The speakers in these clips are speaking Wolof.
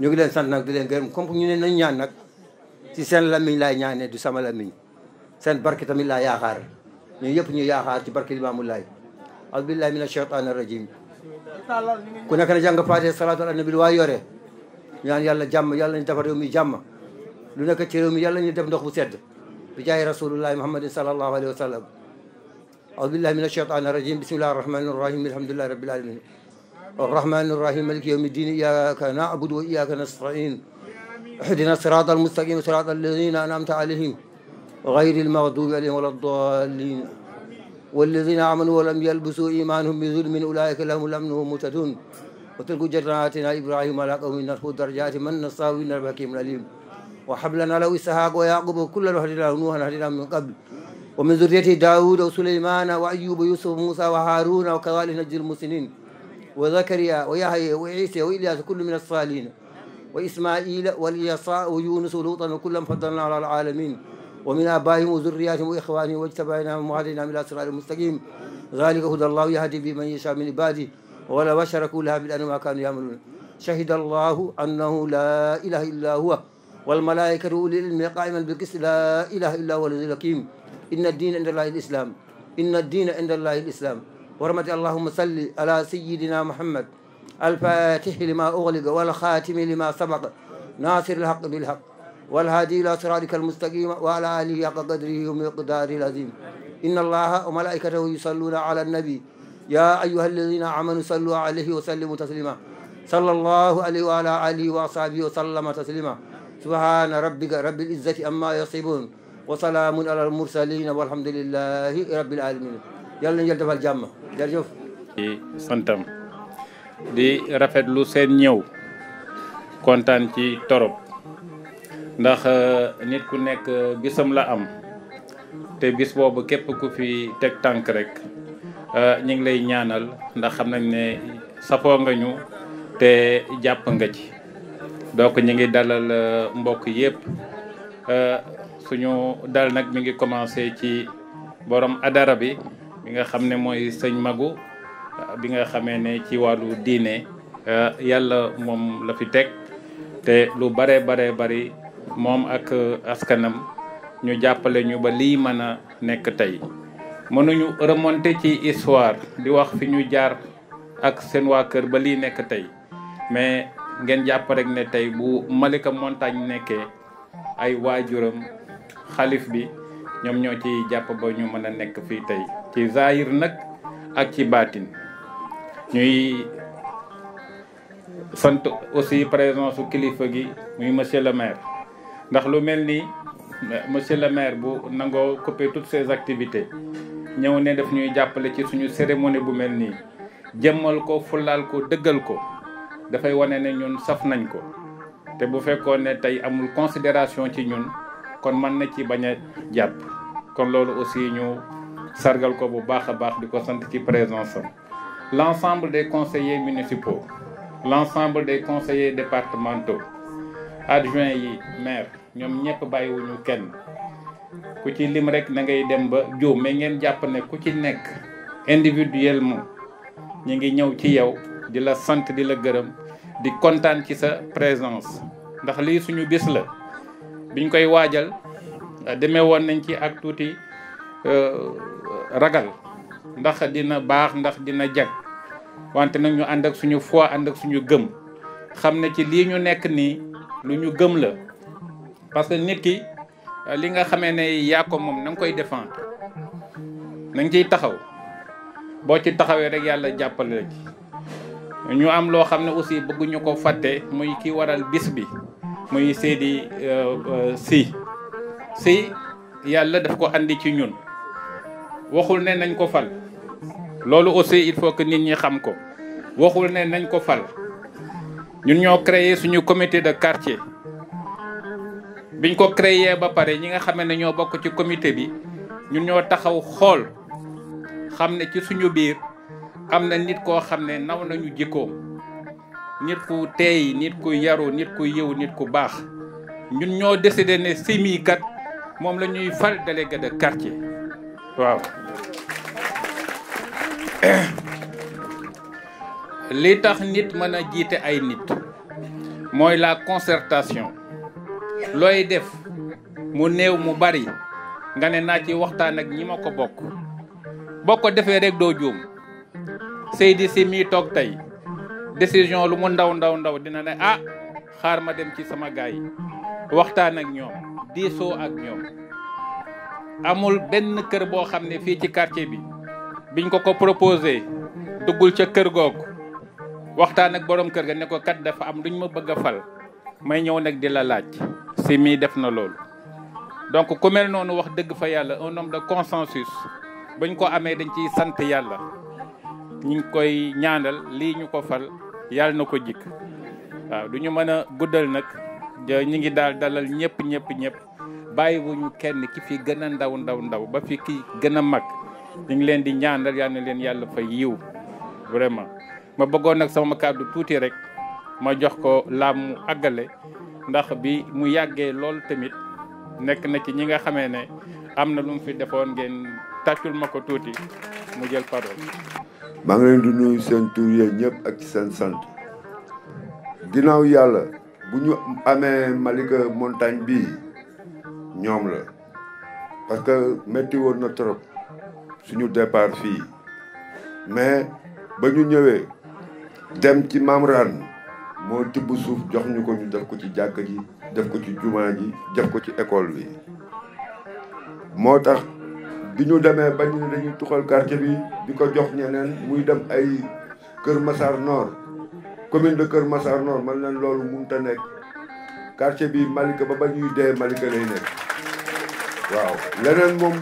ñu ngi leen sant nag di leen gërëm comme ñu ne nañ ñaan nag ci seen lamiñ laay ñaanee du sama lamiñ seen barke tamit laa yaakaar ñu yëpp ñu yaakaar ci barke Limaamu Laay a'uuzu billahi mina shaytaani rajim ku nekk na jàng Faatiha salaatu ala nabi waa yore ñaan yàlla jàmm yàlla ñu defar réew mi jàmm lu nekk ci réew mi yàlla ñu def ndox bu sedd bi jaay rasulullahi muhammadin sallallahu alayhi wa sallam a'uuzu billahi mina shaytaani rajim bismillahi rahmani rahim alhamdulillahi rabbil alamin الرحمن الرحيم مالك يوم الدين إياك نعبد وإياك نستعين اهدنا الصراط المستقيم صراط الذين أنعمت عليهم غير المغضوب عليهم ولا الضالين والذين آمنوا ولم يلبسوا إيمانهم بظلم أولئك لهم الأمن وهم مهتدون وتلك جناتنا إبراهيم على قوم نرفع درجات من نشاء إنه حكيم عليم وهب لنا له إسحاق ويعقوب كلا هديناه ونوحا هديناه من قبل ومن ذريته داود وسليمان وأيوب ويوسف وموسى وهارون وكذلك نجزي المحسنين وزكريا ويحيى وعيسى وإلياس كل من الصالحين وإسماعيل واليساء ويونس ولوطا وكلا فضلنا على العالمين ومن آبائهم وذرياتهم وإخوانهم واجتبيناهم وهديناهم إلى صراط مستقيم ذلك هدى الله يهدي به من يشاء من عباده ولو أشركوا لها بالأن ما كانوا يعملون شهد الله أنه لا إله إلا هو والملائكة أولي العلم قائما بالقسط لا إله إلا هو العزيز الحكيم إن الدين عند الله الإسلام إن الدين عند الله الإسلام ورحمة اللهم صل على سيدنا محمد الفاتح لما أغلق والخاتم لما سبق ناصر الحق بالحق والهادي إلى صراطك المستقيم وعلى آله حق قدره ومقداره العظيم إن الله وملائكته يصلون على النبي يا أيها الذين آمنوا صلوا عليه وسلموا تسليما صلى الله عليه وعلى آله وأصحابه وسلم تسليما سبحان ربك رب العزة أما يصفون وسلام على المرسلين والحمد لله رب العالمين yàlla nañu defal jàmm jërëjëf. di santam di rafetlu seen ñëw kontaan ci torop ndax nit ku nekk bisam la am te bis boobu képp ku fi teg tànk rek ñu ngi lay ñaanal ndax xam nañ ne safoo nga ñu te jàpp nga ci donc ñu ngi dalal mbokk yëpp suñu dal nag mi ngi commencé ci borom adara bi. bi nga xam ne mooy sëñ Magu bi nga xamee ne ci wàllu diine yàlla moom la fi teg te lu bare bari moom ak askanam ñu jàppale ñu ba lii mën a nekk tey mënuñu remonter ci histoire di wax fi ñu jaar ak seen waa kër ba lii nekk tey mais ngeen jàpp rek ne tey bu Malika Montagne nekkee ay waajuram xalif bi ñoom ñoo ci jàpp ba ñu mën a nekk fii tey ci zahir nag ak ci baatin ñuy sant aussi présence su kilifa gi muy monsieur le maire ndax lu mel ni monsieur le maire bu nangoo couper toutes ses activités ñëw ne daf ñuy jàppale ci suñu cérémonie bu mel nii jëmmal ko fulaal ko dëggal ko dafay wane ne ñun saf nañ ko te bu fekkoon ne tey amul considération ci ñun kon mën na ci bañ a jàpp kon loolu aussi ñu sargal ko bu baax a baax di ko sant ci présence am l'ensemble des conseillers municipaux l'ensemble des conseillers départementaux adjoints yi maire ñoom ñëpp bàyyiwuñu kenn ku ci lim rek na ngay dem ba juum mais ngeen jàpp ne ku ci nekk individuellement ñu ngi ñëw ci yow di la sant di la gërëm di kontaan ci sa présence ndax lii suñu bis la biñ koy waajal demee woon nañ ci ak tuuti ragal ndax dina baax ndax dina jag wante nag ñu ànd ak suñu foi ànd ak suñu gëm xam ne ci lii ñu nekk nii lu ñu gëm la parce que nit ki li nga xamee ne yaa ko moom na nga koy défendre na nga ciy taxaw boo ci taxawee rek yàlla jàppale la ci ñu am loo xam ne aussi bëgguñu ko fàtte muy ki waral bis bi muy Seydi si yàlla daf ko andi ci ñun waxul ne nañ ko fal loolu aussi il faut que nit ñi xam ko waxul ne nañ ko fal ñun ñoo créé suñu comité de quartier biñ ko créé ba pare ñi nga xam ne ñoo bokk ci comité bi ñun ñoo taxaw xool xam ne ci suñu biir am na nit koo xam ne naw nañu jikkoom nit ku teey nit ku yaru nit ku yiw nit ku baax ñun ñoo décidé ne Simi kat moom la ñuy fal délégué de quartier waaw. li tax nit mën a jiite ay nit mooy la concertation looy def mu néew mu bari nga ne naa ci waxtaan ak ñi ma ko bokk boo ko defee rek doo juum Seydi Si mii toog tey décision lu mu ndaw dina ne ah xaar ma dem ci sama gaay yi waxtaan ak ñoom diisoo ak ñoom. amul benn kër boo xam ne fii ci quartier bi biñ ko proposé duggul ca kër googu waxtaan ak borom kër ga ne ko kat dafa am luñ ma bëgg a fal may ñëw nag di la laaj. Si mii def na loolu donc ku mel noonu wax dëgg fa yàlla un homme de consensus bañ ko amee dañ ciy sant yàlla ñu ngi koy ñaanal lii ñu ko fal yàlla na ko jikk waaw du ñu mën a guddal nag ñu ngi daal dalal ñëpp bàyyi bu ñu kenn ki fi gën a ndaw ba fi ki gën a mag ñu ngi leen di ñaanal yal na leen yàlla fa yiw vraiment. ma bëggoon nag sama kàddu tuuti rek ma jox ko laam mu àggale ndax bi mu yàggee lool tamit nekk na ci ñi nga xamee ne am na lu mu fi defoon ngeen tàccul ma ko tuuti mu jël parole. maa ngi leen di nuyu seen tur yéen ñëpp ak ci seen sant ginnaaw yàlla bu ñu amee Malika Montagne bii ñoom la parce que métti woon na trop suñu départ fii mais ba ñu ñëwee dem ci Mamran moo tibb suuf jox ñu ko ñu def ko ci jàkka ji def ko ci jumaa ji def ko ci école bi moo tax bi ñu demee ba ñu dañuy tuxal quartier bi di ko jox ñeneen muy dem ay Kër Massar Nord commune de Kër Massar Nord man leen loolu mënut a nekk quartier bi Malika ba ñuy dee Malika lay nekk waaw leneen moom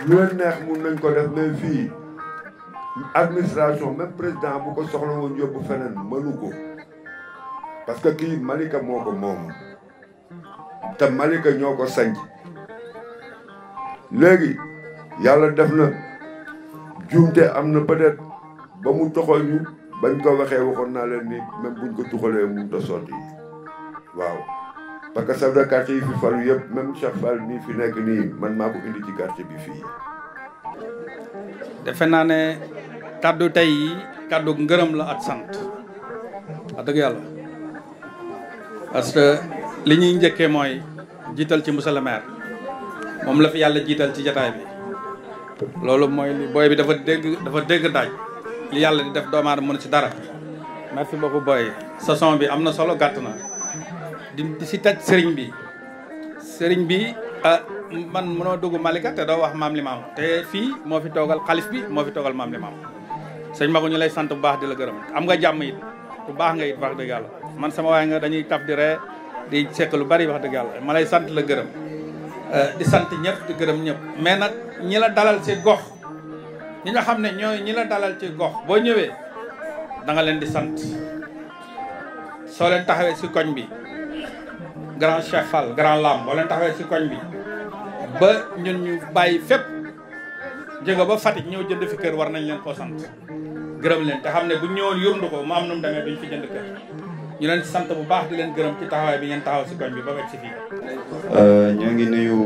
lu leen neex mun nañ ko def mais fii administration même président bu ko soxla woon yóbbu feneen mënu ko parce que kii Malika moo ko moom te Malika ñoo ko sanc léegi yàlla def na juumte am na peut-être ba mu toxal ñu bañ ko waxee waxoon naa leen ni même buñ ko tuxalee mu ta sotti waaw parce que chef de quartier yi fi falu yëpp même Cheikh Fall mii fi nekk nii man maa ko indi ci quartier bi fii. defe naa ne kaddu tey yi kaddu ngërëm la ak sant wax dëgg yàlla parce que li ñuy njëkkee mooy jiital ci monsieur le maire moom la fi yàlla jiital ci jataay bi loolu mooy li booy bi dafa dégg daaj li yàlla di def doomu aadama mën ci dara. merci beaucoup booy sa son bi am na solo gàtt na di si taj sëriñ bi man mënoo dugg Malika te doo wax maam Limam te fii moo fi toogal xalif bi moo fi toogal maam Limam sëñ Magu ñu lay sant bu baax di la gërëm am nga jàmm it bu baax nga it wax dëgg yàlla man sama waay nga dañuy taf di ree di sekk lu bari wax dëgg yàlla ma lay sant la gërëm di sant ñëpp di gërëm ñëpp mais nag ñi la dalal ci gox ñi nga xam ne ñooy ñi la dalal ci gox boo ñëwee da nga leen di sant soo leen taxawee ci koñ bi grand Cheikh Fall grand Lam boo leen taxawee ci koñ bi ba ñun ñu bàyyi fépp jóge ba Fatick ñëw jënd fi kër war nañ leen koo sant gërëm leen te xam ne bu ñëwoon yóbbu ko mu am nu mu demee duñ fi jënd kër ñu leen sant bu baax di leen gërëm ci taxawaay bi ngeen taxaw ci koñ bi ba wecc ci fii. ñoo ngi nuyu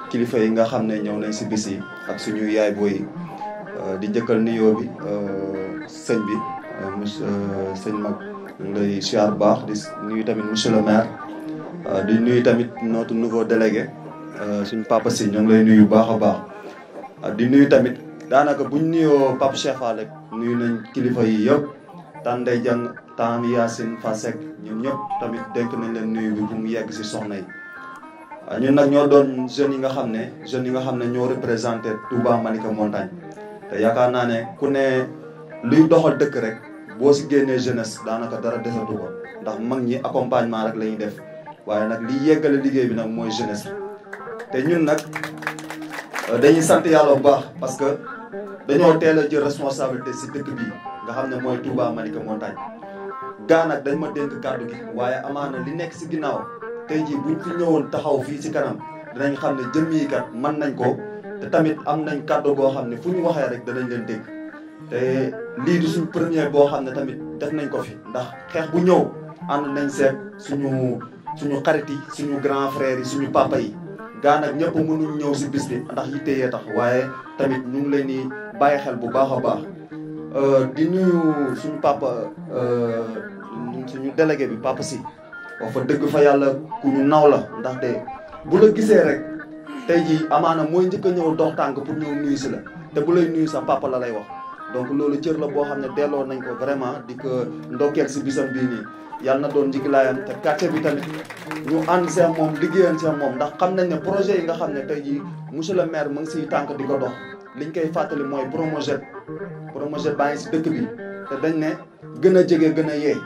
kilifa yi nga xam ne ñëw nañ ci bis yi ak suñu yaay booy di njëkkal nuyoo bi sëñ bi sëñ Mag ñu lay siyaar bu baax di nuyu tamit monsieur le maire di nuyu tamit notre nouveau délégué suñu papa si ñoo ngi lay nuyu bu baax a baax di nuyu tamit daanaka buñ nuyoo Papa Cheikh Fall rek nuyu nañ kilifa yi yëpp tan day jàng tan Yacine Fasek ñoom ñëpp tamit dénk nañ leen nuyu bi bu mu yegg ci soxna yi ñun nag ñoo doon jeunes yi nga xam ne ñoo représenté Touba Malika Montagne te yaakaar naa ne ku ne luy doxal dëkk rek boo ci génnee jeunesse daanaka dara desatu ko ndax mag ñi accompagnement rek la ñuy def waaye nag li yeggale liggéey bi nag mooy jeunesse te ñun nag dañuy sant yàlla bu baax parce que dañoo teel a jël responsabilité ci dëkk bi nga xam ne mooy Touba Malika Montagne gaa nag dañ ma dénk kàddu gi waaye amaana li nekk ci ginnaaw tey jii buñ fi ñëwoon taxaw fii ci kanam dinañ xam ne jëm yi kat mën nañ ko te tamit am nañ kàddu goo xam ne fu ñu waxee rek danañ leen dégg te lii di suñ première boo xam ne tamit def nañ ko fi ndax xeex bu ñëw ànd nañ seet suñu xarit yi suñu grand frère yi suñu papa yi gaa nag ñëpp mënuñ ñëw si bis bi ndax yitte yee tax waaye tamit ñu ngi leen di bàyyi xel bu baax a baax di nuyu suñu papa suñu délégué bi papa si wax fa dëgg fa yàlla ku ñu naw la ndaxte bu la gisee rek tey jii amaana mooy njëkk a ñëw dox tànk pour ñëw nuyu si la te bu lay nuyu sa papa la lay wax donc loolu cër la boo xam ne delloo nañ ko vraiment di ko ndokkeel si bisam bii nii yàlla na doon njiglaayam te quartier bi tamit ñu ànd seen moom liggéeyan seen moom ndax xam nañ ne projet yi nga xam ne tey jii monsieur le maire mu ngi siy tànk di ko dox liñ koy fàttali mooy promojet baa ngi si dëkk bi te dañ ne gën a jege gën a yee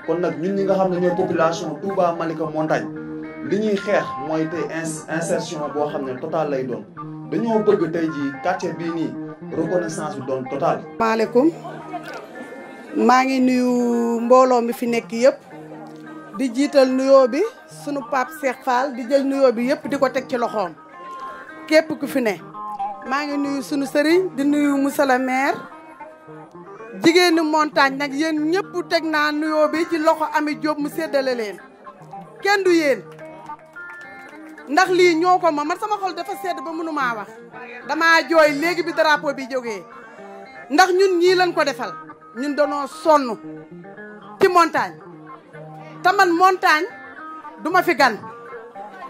kon nag ñun ñi nga xam ne ñooy population Touba Malika Montagne li ñuy xeex mooy tey insertion boo xam ne total lay doon dañoo bëgg tey jii quartier bii nii reconnaissance bi doon total. maaleykum maa ngi nuyu mbooloo mi fi nekk yëpp di jiital nuyoo bi sunu Pape Cheikh Fall di jël nuyoo bi yëpp di ko teg ci loxoom képp ku fi ne maa ngi nuyu sunu sëriñ di nuyu monsieur le maire jigéenu montagne nag yéen ñëpp teg naa nuyoo bi ci loxo Ami Diop mu séddale leen kenn du yéen ndax lii ñoo ko man sama xol dafa sedd ba mënumaa wax damaa jooy léegi bi drapeau bi jógee ndax ñun ñii lañ ko defal ñun danoo sonn ci montagne te man montagne duma fi gan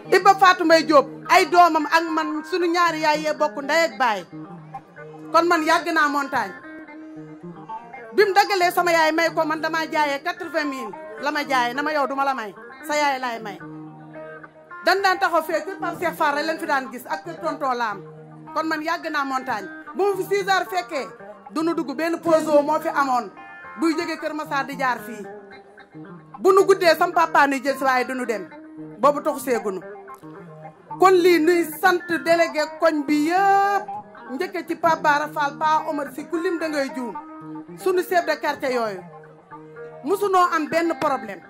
Iba Fatou Mbaye Diop ay doomam ak man sunu ñaari yaay yee bokk ndey ak baay kon man yàgg naa montagne bi mu daggalee sama yaay may ko man damaa jaayee 80 000 la ma jaayee na ma yow duma la may sa yaay laay may dan daan taxaw fee kër Pape Cheikh Fall leen fi daan gis ak kër tonton Lam kon man yàgg naa montagne bu ma fi 6 heures fekkee dunu dugg benn poso moo fi amoon buy jógee kër Massar di jaar fii bu nu guddee sam papa nuy jël si waaye duñu dem boobu taxu seegunu kon lii nuy sant délégué koñ bi yëpp njëkke ci Pape Bara Fall Pa Omar si ku lim da ngay juum sunu chef de quartier yooyu musunoo am benn problème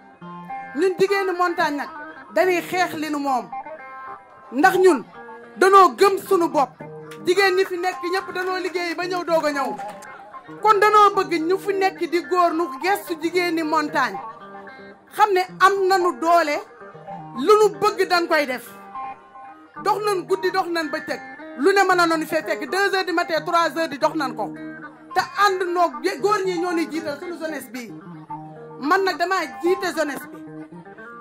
ñun jigéenu montagne nag dañuy xeex li nu moom ndax ñun danoo gëm sunu bopp jigéen ñi fi nekk ñëpp danoo liggéey ba ñëw doog a ñëw kon danoo bëgg ñu fi nekk di góor nu gestu jigéeni montagne xam ne am nanu doole lu nu bëgg dañ koy def dox nañ guddi dox nañ bëccëg lu ne mën a noonu fee fekk 2 heures du matin 3 heures di dox nañ ko te ànd noog góor ñi ñoo ni jiital suñu jeunesse bi man nag damaa jiite jeunesse bi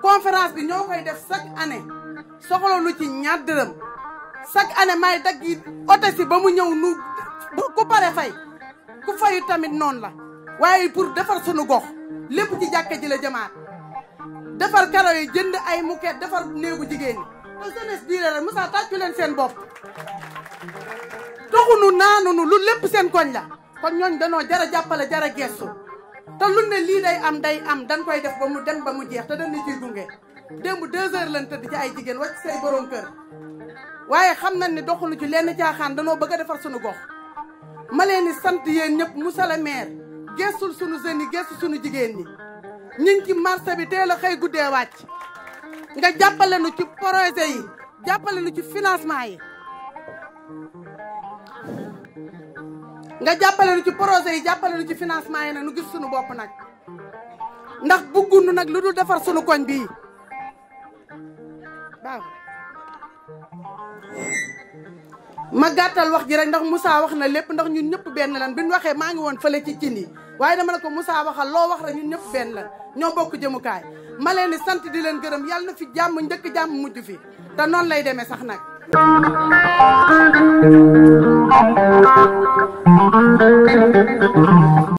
conférence bi ñoo koy def chaque année soxla lu ci ñaar dërëm chaque année may daggi oto si ba mu ñëw nu ku pare fay ku fayu tamit noonu la waaye pour defar sunu gox lépp ci jàkka ji la jëmaat defar karo yi jënd ay muket defar néegu jigéen ñi te jeunesse bii la Moussa tàccu leen seen bopp toxunu naanunu lu lépp seen koñ la kon ñooñ danoo jara jàppale jara gestu te lu ne lii day am dañ koy def ba mu dem ba mu jeex te dañu ciy gunge démb 2 heures lañ tëdd ci ay jigéen wacc say borom kër waaye xam nañ ne doxunu ci lenn caaxaan danoo bëgg a defar suñu gox ma leen di sant yéen ñëpp monsieur le maire gestul suñu jeunes yi gestu suñu jigéen ñi ñu ngi ci marché bi teel a xëy guddee wàcc nga jàppale nu ci projet yi jàppale nu ci financement yi nga jàppale nu ci projet yi jàppale nu ci financement yi nag nu gis suñu bopp nag ndax bëggunu nag lu dul defar suñu koñ bii waaw ma gàttal wax ji rek ndax Moussa wax na lépp ndax ñun ñëpp benn lan bi ñu waxee maa ngi woon fële ci cin yi waaye dama ne ko Moussa waxal loo wax rek ñun ñëpp benn lan ñoo bokk jëmukaay ma leen di sant di leen gërëm yàlla na fi jàmm njëkk jàmm mujj fi te noonu lay demee sax nag